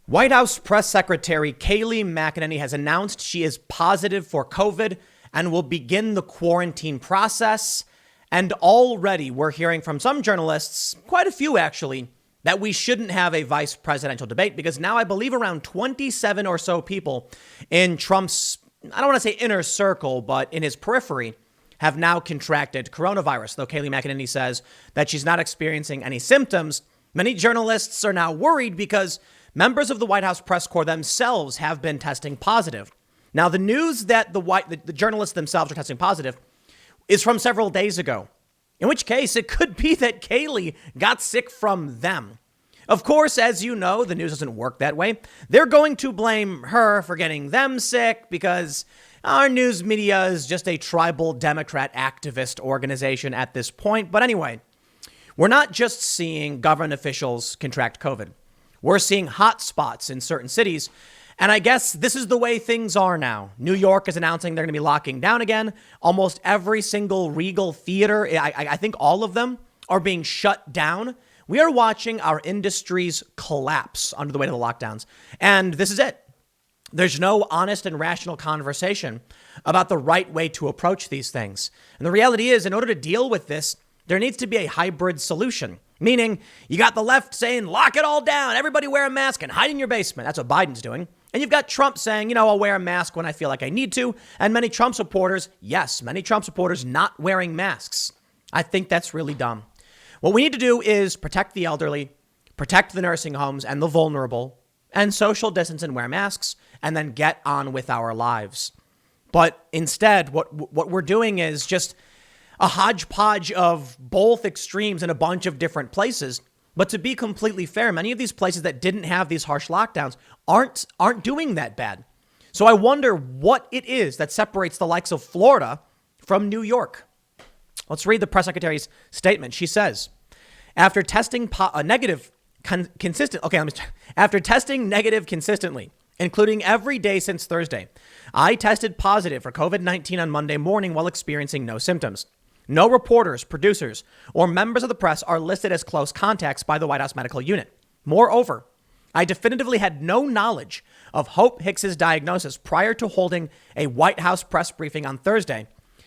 White House Press Secretary Kayleigh McEnany has announced she is positive for COVID and will begin the quarantine process. And already we're hearing from some journalists, quite a few actually, that we shouldn't have a vice presidential debate because now I believe around 27 or so people in Trump's, I don't want to say inner circle, but in his periphery have now contracted coronavirus. Though Kayleigh McEnany says that she's not experiencing any symptoms, many journalists are now worried because members of the White House press corps themselves have been testing positive. Now, the news that the journalists themselves are testing positive is from several days ago, in which case it could be that Kayleigh got sick from them. Of course, as you know, the news doesn't work that way. They're going to blame her for getting them sick because our news media is just a tribal Democrat activist organization at this point. But anyway, we're not just seeing government officials contract COVID. We're seeing hot spots in certain cities. And I guess this is the way things are now. New York is announcing they're going to be locking down again. Almost every single Regal theater, I think all of them, are being shut down. We are watching our industries collapse under the weight of the lockdowns. And this is it. There's no honest and rational conversation about the right way to approach these things. And the reality is, in order to deal with this, there needs to be a hybrid solution. Meaning, you got the left saying, lock it all down, everybody wear a mask and hide in your basement. That's what Biden's doing. And you've got Trump saying, I'll wear a mask when I feel like I need to. And many Trump supporters not wearing masks. I think that's really dumb. What we need to do is protect the elderly, protect the nursing homes and the vulnerable, and social distance and wear masks, and then get on with our lives. But instead, what we're doing is just a hodgepodge of both extremes in a bunch of different places. But to be completely fair, many of these places that didn't have these harsh lockdowns aren't doing that bad. So I wonder what it is that separates the likes of Florida from New York. Let's read the press secretary's statement. She says, after testing negative consistently, including every day since Thursday, I tested positive for COVID-19 on Monday morning while experiencing no symptoms. No reporters, producers, or members of the press are listed as close contacts by the White House Medical Unit. Moreover, I definitively had no knowledge of Hope Hicks's diagnosis prior to holding a White House press briefing on Thursday.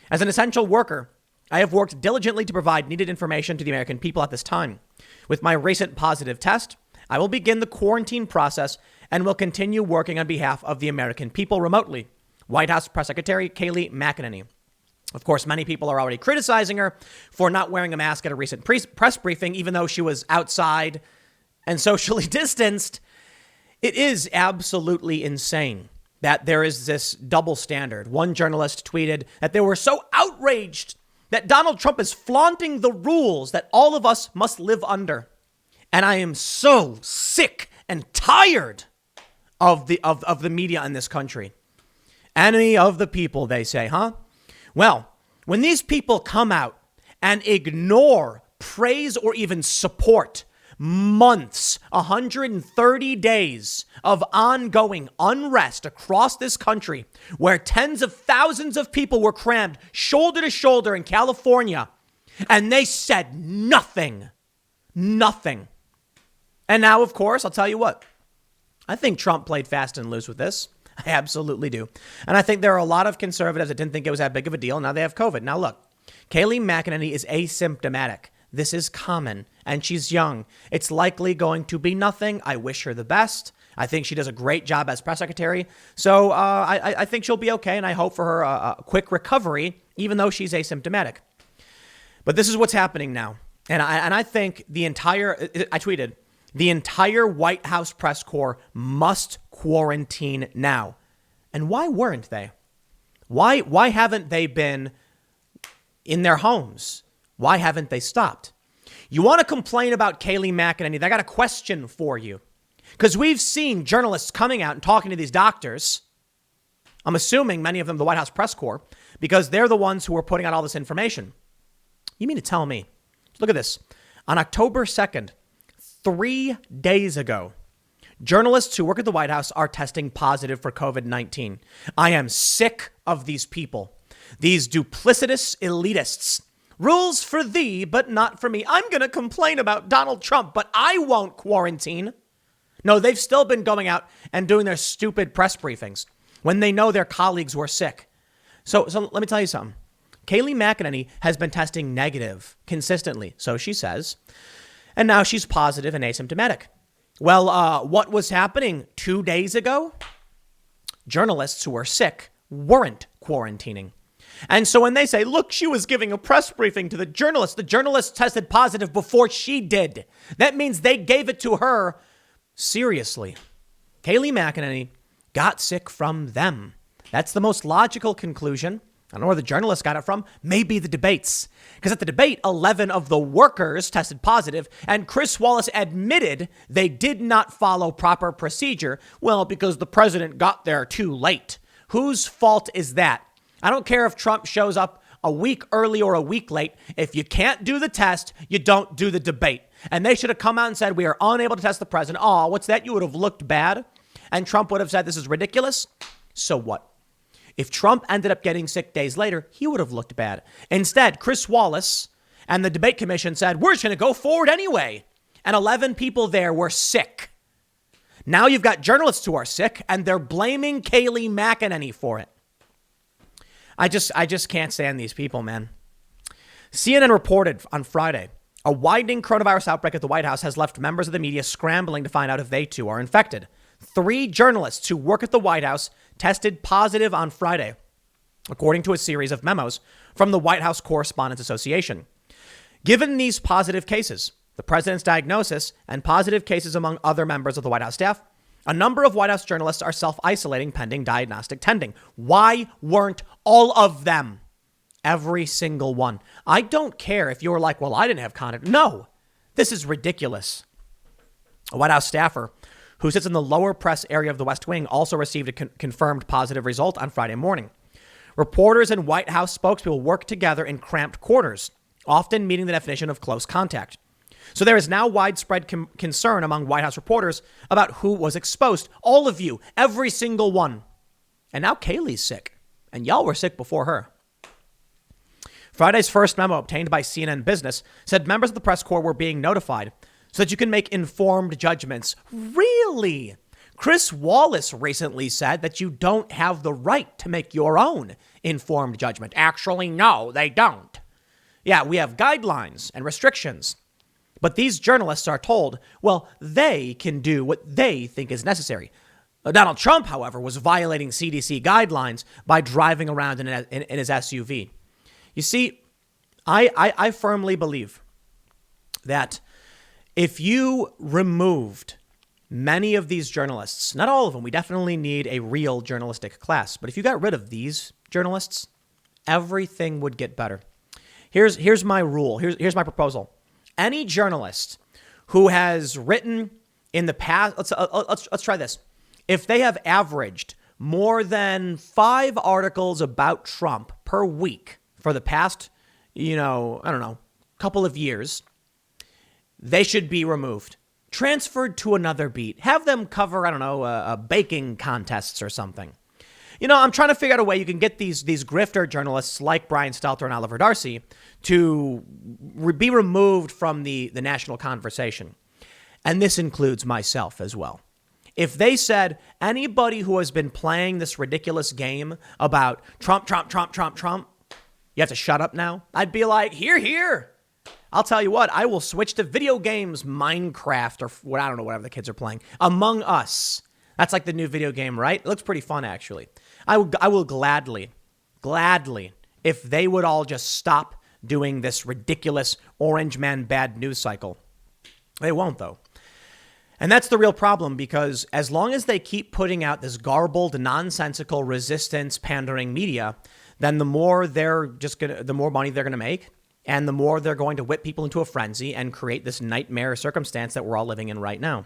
As an essential worker, I have worked diligently to provide needed information to the American people at this time. With my recent positive test, I will begin the quarantine process and will continue working on behalf of the American people remotely. White House Press Secretary Kayleigh McEnany. Of course, many people are already criticizing her for not wearing a mask at a recent press briefing, even though she was outside and socially distanced. It is absolutely insane that there is this double standard. One journalist tweeted that they were so outraged that Donald Trump is flaunting the rules that all of us must live under. And I am so sick and tired of the media in this country. Enemy of the people, they say, huh? Well, when these people come out and ignore, praise, or even support months, 130 days of ongoing unrest across this country, where tens of thousands of people were crammed shoulder to shoulder in California, and they said nothing. And now, of course, I'll tell you what, I think Trump played fast and loose with this. I absolutely do. And I think there are a lot of conservatives that didn't think it was that big of a deal. Now they have COVID. Now, look, Kayleigh McEnany is asymptomatic. This is common, and she's young. It's likely going to be nothing. I wish her the best. I think she does a great job as press secretary. So I think she'll be okay, and I hope for her a quick recovery, even though she's asymptomatic. But this is what's happening now. And I think I tweeted, the entire White House press corps must quarantine now. And why weren't they? Why haven't they been in their homes? Why haven't they stopped? You want to complain about Kayleigh McEnany? I got a question for you. Because we've seen journalists coming out and talking to these doctors. I'm assuming many of them the White House press corps, because they're the ones who are putting out all this information. You mean to tell me? Look at this. On October 2nd, 3 days ago, journalists who work at the White House are testing positive for COVID-19. I am sick of these people, these duplicitous elitists. Rules for thee, but not for me. I'm going to complain about Donald Trump, but I won't quarantine. No, they've still been going out and doing their stupid press briefings when they know their colleagues were sick. So let me tell you something. Kayleigh McEnany has been testing negative consistently, so she says, and now she's positive and asymptomatic. Well, what was happening 2 days ago? Journalists who were sick weren't quarantining. And so when they say, look, she was giving a press briefing to the journalist tested positive before she did. That means they gave it to her seriously. Kayleigh McEnany got sick from them. That's the most logical conclusion. I don't know where the journalists got it from. Maybe the debates. Because at the debate, 11 of the workers tested positive, and Chris Wallace admitted they did not follow proper procedure. Well, because the president got there too late. Whose fault is that? I don't care if Trump shows up a week early or a week late. If you can't do the test, you don't do the debate. And they should have come out and said, we are unable to test the president. Oh, what's that? You would have looked bad. And Trump would have said, this is ridiculous. So what? If Trump ended up getting sick days later, he would have looked bad. Instead, Chris Wallace and the debate commission said, we're just going to go forward anyway. And 11 people there were sick. Now you've got journalists who are sick, and they're blaming Kayleigh McEnany for it. I just can't stand these people, man. CNN reported on Friday, a widening coronavirus outbreak at the White House has left members of the media scrambling to find out if they too are infected. 3 journalists who work at the White House tested positive on Friday, according to a series of memos from the White House Correspondents Association. Given these positive cases, the president's diagnosis, and positive cases among other members of the White House staff, a number of White House journalists are self-isolating pending diagnostic testing. Why weren't all of them? Every single one. I don't care if you're like, well, I didn't have contact. No, this is ridiculous. A White House staffer who sits in the lower press area of the West Wing also received a confirmed positive result on Friday morning. Reporters and White House spokespeople work together in cramped quarters, often meeting the definition of close contact. So there is now widespread concern among White House reporters about who was exposed. All of you, every single one. And now Kayleigh's sick. And y'all were sick before her. Friday's first memo obtained by CNN Business said members of the press corps were being notified so that you can make informed judgments. Really? Chris Wallace recently said that you don't have the right to make your own informed judgment. Actually, no, they don't. Yeah, we have guidelines and restrictions. But these journalists are told, well, they can do what they think is necessary. Donald Trump, however, was violating CDC guidelines by driving around in his SUV. You see, I firmly believe that if you removed many of these journalists, not all of them, we definitely need a real journalistic class. But if you got rid of these journalists, everything would get better. Here's my rule. Here's my proposal. Any journalist who has written in the past, let's try this. If they have averaged more than 5 articles about Trump per week for the past, couple of years, they should be removed, transferred to another beat, have them cover, a baking contests or something. I'm trying to figure out a way you can get these grifter journalists like Brian Stelter and Oliver Darcy to be removed from the national conversation. And this includes myself as well. If they said anybody who has been playing this ridiculous game about Trump, you have to shut up now, I'd be like, here. I'll tell you what, I will switch to video games, Minecraft, or what, I don't know, whatever the kids are playing. Among Us. That's like the new video game, right? It looks pretty fun, actually. I will gladly, if they would all just stop doing this ridiculous Orange Man bad news cycle. They won't, though. And that's the real problem, because as long as they keep putting out this garbled, nonsensical, resistance, pandering media, then the more money they're going to make, and the more they're going to whip people into a frenzy and create this nightmare circumstance that we're all living in right now.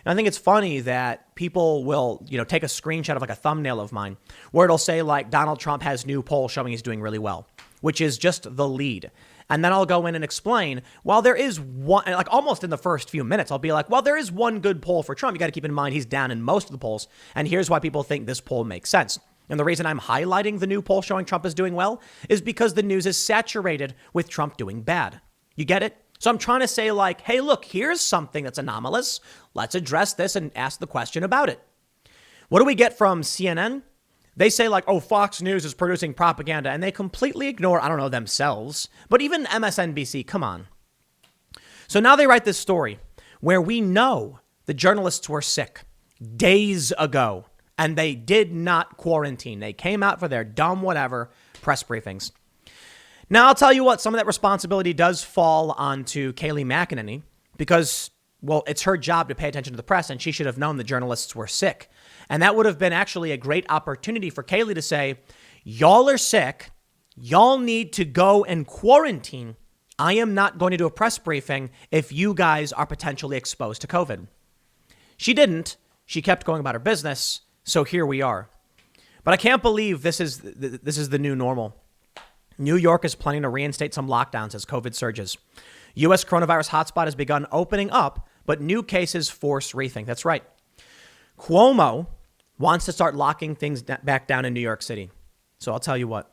And I think it's funny that people will, take a screenshot of like a thumbnail of mine where it'll say like Donald Trump has new poll showing he's doing really well, which is just the lead. And then I'll go in and explain, well, there is one, like almost in the first few minutes, I'll be like, well, there is one good poll for Trump. You got to keep in mind he's down in most of the polls. And here's why people think this poll makes sense. And the reason I'm highlighting the new poll showing Trump is doing well is because the news is saturated with Trump doing bad. You get it? So I'm trying to say like, hey, look, here's something that's anomalous. Let's address this and ask the question about it. What do we get from CNN? They say like, oh, Fox News is producing propaganda, and they completely ignore, I don't know, themselves, but even MSNBC, come on. So now they write this story where we know the journalists were sick days ago, and they did not quarantine. They came out for their dumb whatever press briefings. Now, I'll tell you what, some of that responsibility does fall onto Kayleigh McEnany because, well, it's her job to pay attention to the press, and she should have known the journalists were sick. And that would have been actually a great opportunity for Kayleigh to say, y'all are sick. Y'all need to go and quarantine. I am not going to do a press briefing if you guys are potentially exposed to COVID. She didn't. She kept going about her business. So here we are. But I can't believe this is the new normal. New York is planning to reinstate some lockdowns as COVID surges. U.S. coronavirus hotspot has begun opening up, but new cases force rethink. That's right. Cuomo wants to start locking things back down in New York City. So I'll tell you what.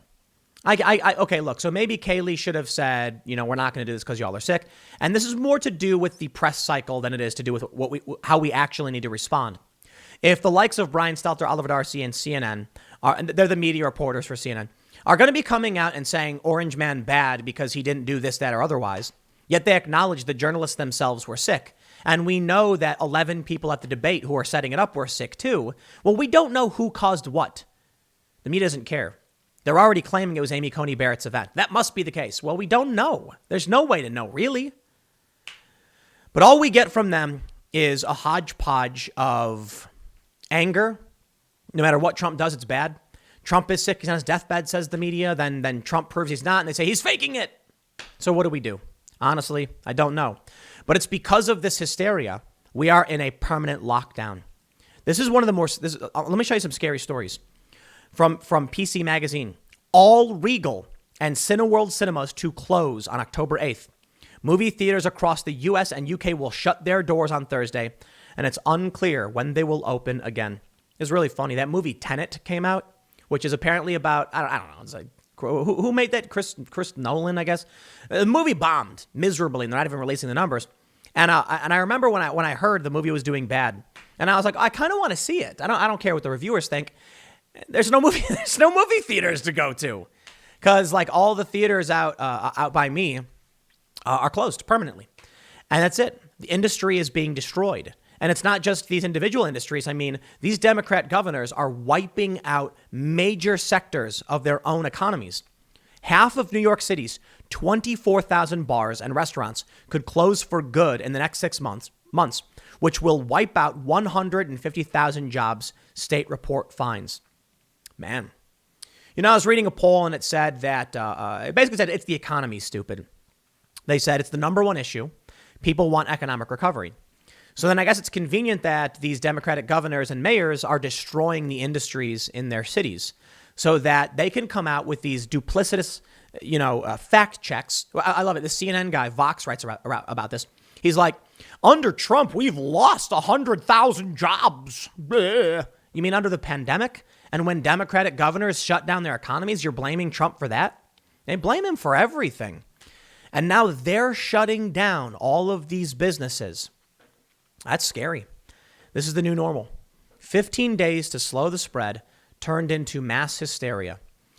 Okay, look, so maybe Kayleigh should have said, we're not going to do this because y'all are sick. And this is more to do with the press cycle than it is to do with how we actually need to respond. If the likes of Brian Stelter, Oliver Darcy, and CNN, and they're the media reporters for CNN, are going to be coming out and saying Orange Man bad because he didn't do this, that, or otherwise, yet they acknowledge the journalists themselves were sick. And we know that 11 people at the debate who are setting it up were sick too. Well, we don't know who caused what. The media doesn't care. They're already claiming it was Amy Coney Barrett's event. That must be the case. Well, we don't know. There's no way to know, really. But all we get from them is a hodgepodge of anger. No matter what Trump does, it's bad. Trump is sick. He's on his deathbed, says the media. Then Trump proves he's not, and they say he's faking it. So what do we do? Honestly, I don't know. But it's because of this hysteria, we are in a permanent lockdown. This is one of the more, let me show you some scary stories. From PC Magazine, all Regal and Cineworld cinemas to close on October 8th. Movie theaters across the US and UK will shut their doors on Thursday, and it's unclear when they will open again. It's really funny. That movie Tenet came out, which is apparently about, I don't know, it's like, who made that? Chris Nolan, I guess. The movie bombed miserably, and they're not even releasing the numbers. And I remember when I heard the movie was doing bad, and I was like, I kind of want to see it. I don't care what the reviewers think. There's no movie theaters to go to, because like all the theaters out by me are closed permanently, and that's it. The industry is being destroyed. And it's not just these individual industries. I mean, these Democrat governors are wiping out major sectors of their own economies. Half of New York City's 24,000 bars and restaurants could close for good in the next 6 months, which will wipe out 150,000 jobs, state report finds. Man. I was reading a poll and it said that, it basically said it's the economy, stupid. They said it's the number one issue. People want economic recovery. So then I guess it's convenient that these Democratic governors and mayors are destroying the industries in their cities so that they can come out with these duplicitous, fact checks. I love it. The CNN guy, Vox, writes about this. He's like, under Trump, we've lost 100,000 jobs. Bleh. You mean under the pandemic? And when Democratic governors shut down their economies, you're blaming Trump for that? They blame him for everything. And now they're shutting down all of these businesses. That's scary. This is the new normal. 15 days to slow the spread turned into mass hysteria.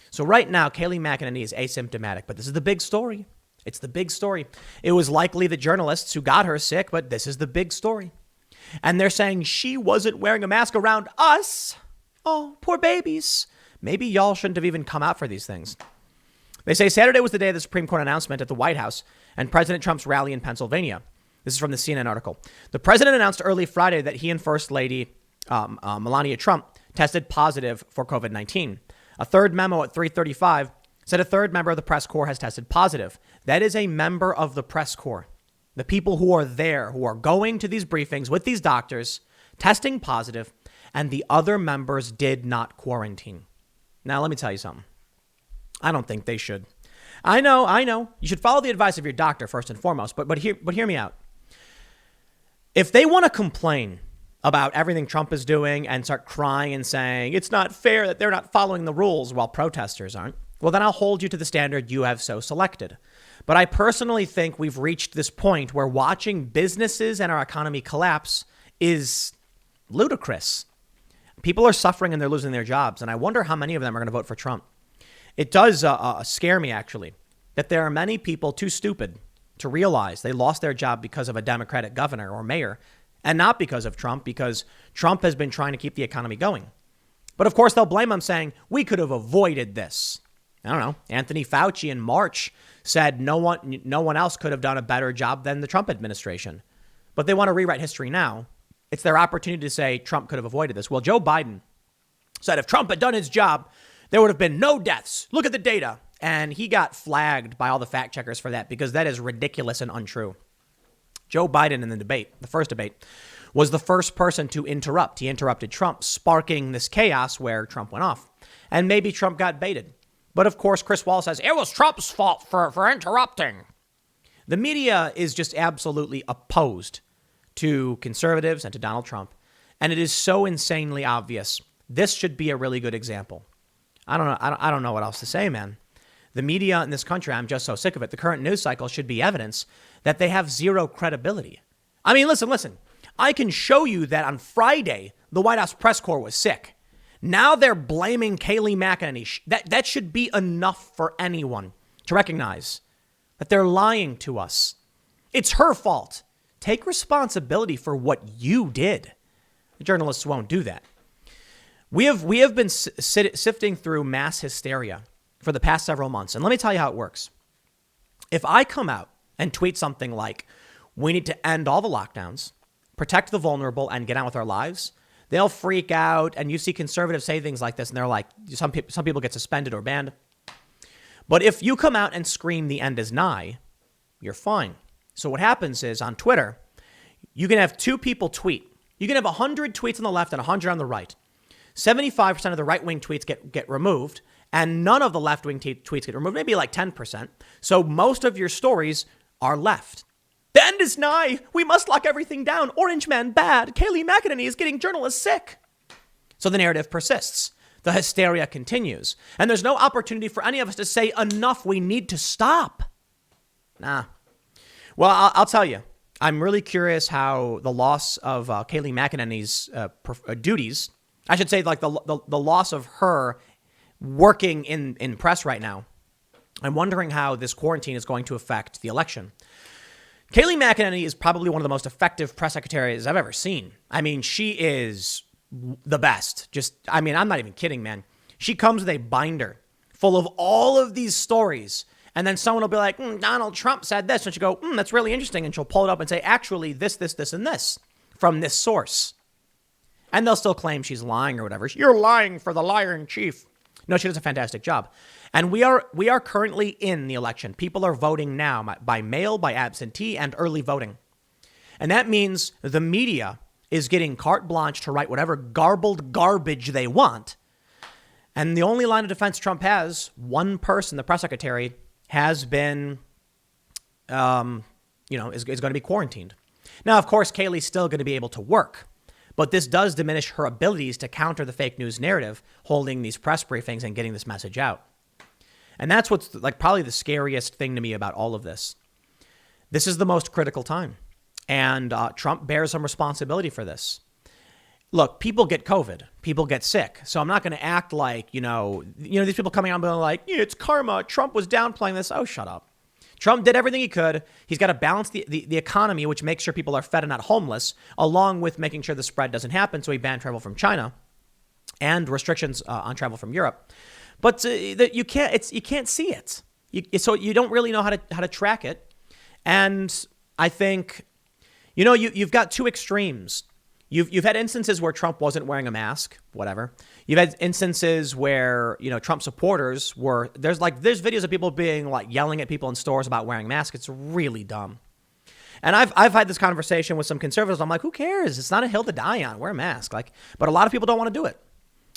So right now, Kayleigh McEnany is asymptomatic, but this is the big story. It's the big story. It was likely the journalists who got her sick, but this is the big story. And they're saying she wasn't wearing a mask around us. Oh, poor babies. Maybe y'all shouldn't have even come out for these things. They say Saturday was the day of the Supreme Court announcement at the White House and President Trump's rally in Pennsylvania. This is from the CNN article. The president announced early Friday that he and First Lady Melania Trump tested positive for COVID-19. A third memo at 3:35 said a third member of the press corps has tested positive. That is a member of the press corps. The people who are there, who are going to these briefings with these doctors, testing positive, and the other members did not quarantine. Now, let me tell you something. I don't think they should. I know. You should follow the advice of your doctor first and foremost, but hear me out. If they want to complain about everything Trump is doing and start crying and saying it's not fair that they're not following the rules while protesters aren't, well, then I'll hold you to the standard you have so selected. But I personally think we've reached this point where watching businesses and our economy collapse is ludicrous. People are suffering and they're losing their jobs. And I wonder how many of them are going to vote for Trump. It does scare me, actually, that there are many people too stupid to realize they lost their job because of a Democratic governor or mayor and not because of Trump, because Trump has been trying to keep the economy going. But of course, they'll blame him, saying we could have avoided this. I don't know. Anthony Fauci in March said no one else could have done a better job than the Trump administration. But they want to rewrite history now. It's their opportunity to say Trump could have avoided this. Well, Joe Biden said if Trump had done his job, there would have been no deaths. Look at the data. And he got flagged by all the fact checkers for that because that is ridiculous and untrue. Joe Biden in the first debate, was the first person to interrupt. He interrupted Trump, sparking this chaos where Trump went off. And maybe Trump got baited. But of course, Chris Wallace says it was Trump's fault for interrupting. The media is just absolutely opposed to conservatives and to Donald Trump. And it is so insanely obvious. This should be a really good example. I don't know what else to say, man. The media in this country, I'm just so sick of it. The current news cycle should be evidence that they have zero credibility. I mean, listen. I can show you that on Friday, the White House press corps was sick. Now they're blaming Kayleigh McEnany. That should be enough for anyone to recognize that they're lying to us. It's her fault. Take responsibility for what you did. The journalists won't do that. We have been sifting through mass hysteria for the past several months. And let me tell you how it works. If I come out and tweet something like, we need to end all the lockdowns, protect the vulnerable, and get on with our lives, they'll freak out. And you see conservatives say things like this, and they're like, some people get suspended or banned. But if you come out and scream the end is nigh, you're fine. So what happens is on Twitter, you can have two people tweet. You can have 100 tweets on the left and 100 on the right. 75% of the right-wing tweets get removed, and none of the left-wing tweets get removed, maybe like 10%. So most of your stories are left. The end is nigh. We must lock everything down. Orange man bad. Kayleigh McEnany is getting journalists sick. So the narrative persists. The hysteria continues. And there's no opportunity for any of us to say enough. We need to stop. Nah. Well, I'll tell you. I'm really curious how the loss of Kayleigh McEnany's duties, I should say like the loss of her working in press right now. I'm wondering how this quarantine is going to affect the election. Kayleigh McEnany is probably one of the most effective press secretaries I've ever seen. I mean, she is the best. I'm not even kidding, man. She comes with a binder full of all of these stories. And then someone will be like, Donald Trump said this. And she'll go, that's really interesting. And she'll pull it up and say, actually, this, and this from this source. And they'll still claim she's lying or whatever. You're lying for the liar in chief. No, she does a fantastic job. And we are currently in the election. People are voting now by mail, by absentee, and early voting. And that means the media is getting carte blanche to write whatever garbled garbage they want. And the only line of defense Trump has, one person, the press secretary, has been, is going to be quarantined. Now, of course, Kayleigh's still going to be able to work. But this does diminish her abilities to counter the fake news narrative, holding these press briefings and getting this message out. And that's what's like probably the scariest thing to me about all of this. This is the most critical time. And Trump bears some responsibility for this. Look, people get COVID. People get sick. So I'm not going to act like, these people coming out and being like, it's karma. Trump was downplaying this. Oh, shut up. Trump did everything he could. He's got to balance the economy, which makes sure people are fed and not homeless, along with making sure the spread doesn't happen. So he banned travel from China and restrictions on travel from Europe. But you can't see it. So you don't really know how to track it. And I think, you've got two extremes. You've had instances where Trump wasn't wearing a mask, whatever. You've had instances where, Trump supporters there's videos of people being like yelling at people in stores about wearing masks. It's really dumb. And I've had this conversation with some conservatives. I'm like, who cares? It's not a hill to die on. Wear a mask. But a lot of people don't want to do it.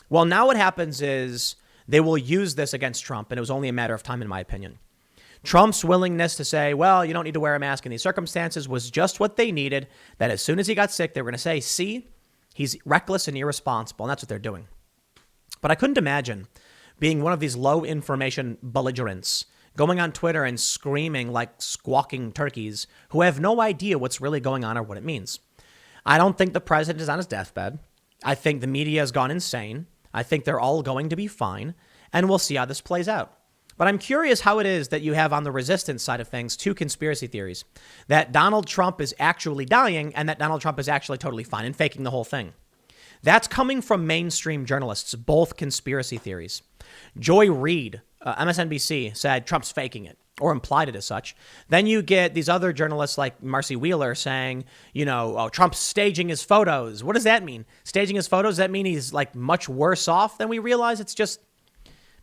Well, now what happens is they will use this against Trump. And it was only a matter of time, in my opinion. Trump's willingness to say, well, you don't need to wear a mask in these circumstances was just what they needed. That as soon as he got sick, they were going to say, see, he's reckless and irresponsible. And that's what they're doing. But I couldn't imagine being one of these low information belligerents, going on Twitter and screaming like squawking turkeys who have no idea what's really going on or what it means. I don't think the president is on his deathbed. I think the media has gone insane. I think they're all going to be fine, and we'll see how this plays out. But I'm curious how it is that you have on the resistance side of things two conspiracy theories, that Donald Trump is actually dying and that Donald Trump is actually totally fine and faking the whole thing. That's coming from mainstream journalists, both conspiracy theories. Joy Reid, MSNBC, said Trump's faking it or implied it as such. Then you get these other journalists like Marcy Wheeler saying, Trump's staging his photos. What does that mean? Staging his photos? Does that mean he's like much worse off than we realize? It's just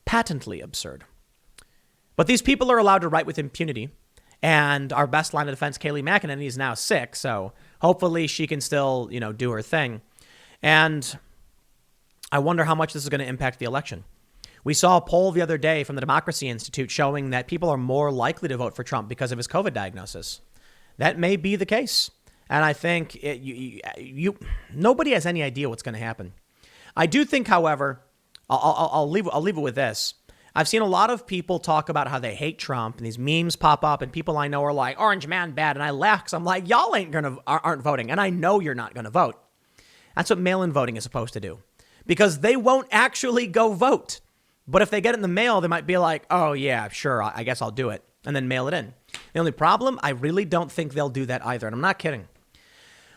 patently absurd. But these people are allowed to write with impunity. And our best line of defense, Kayleigh McEnany, is now sick. So hopefully she can still, do her thing. And I wonder how much this is going to impact the election. We saw a poll the other day from the Democracy Institute showing that people are more likely to vote for Trump because of his COVID diagnosis. That may be the case. And I think nobody has any idea what's going to happen. I do think, however, I'll leave it with this. I've seen a lot of people talk about how they hate Trump, and these memes pop up, and people I know are like, "Orange man bad," and I laugh because I'm like, y'all aren't voting, and I know you're not going to vote. That's what mail-in voting is supposed to do, because they won't actually go vote. But if they get it in the mail, they might be like, "Oh yeah, sure, I guess I'll do it," and then mail it in. The only problem, I really don't think they'll do that either, and I'm not kidding.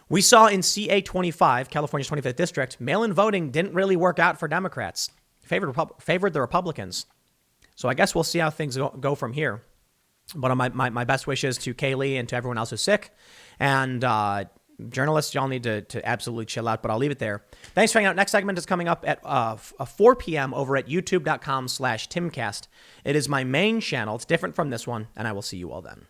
We saw in CA 25, California's 25th district, mail-in voting didn't really work out for Democrats. Favored the Republicans. So I guess we'll see how things go from here. But my best wishes to Kayleigh and to everyone else who's sick. And journalists, y'all need to absolutely chill out, but I'll leave it there. Thanks for hanging out. Next segment is coming up at 4 p.m. over at youtube.com/Timcast. It is my main channel. It's different from this one, and I will see you all then.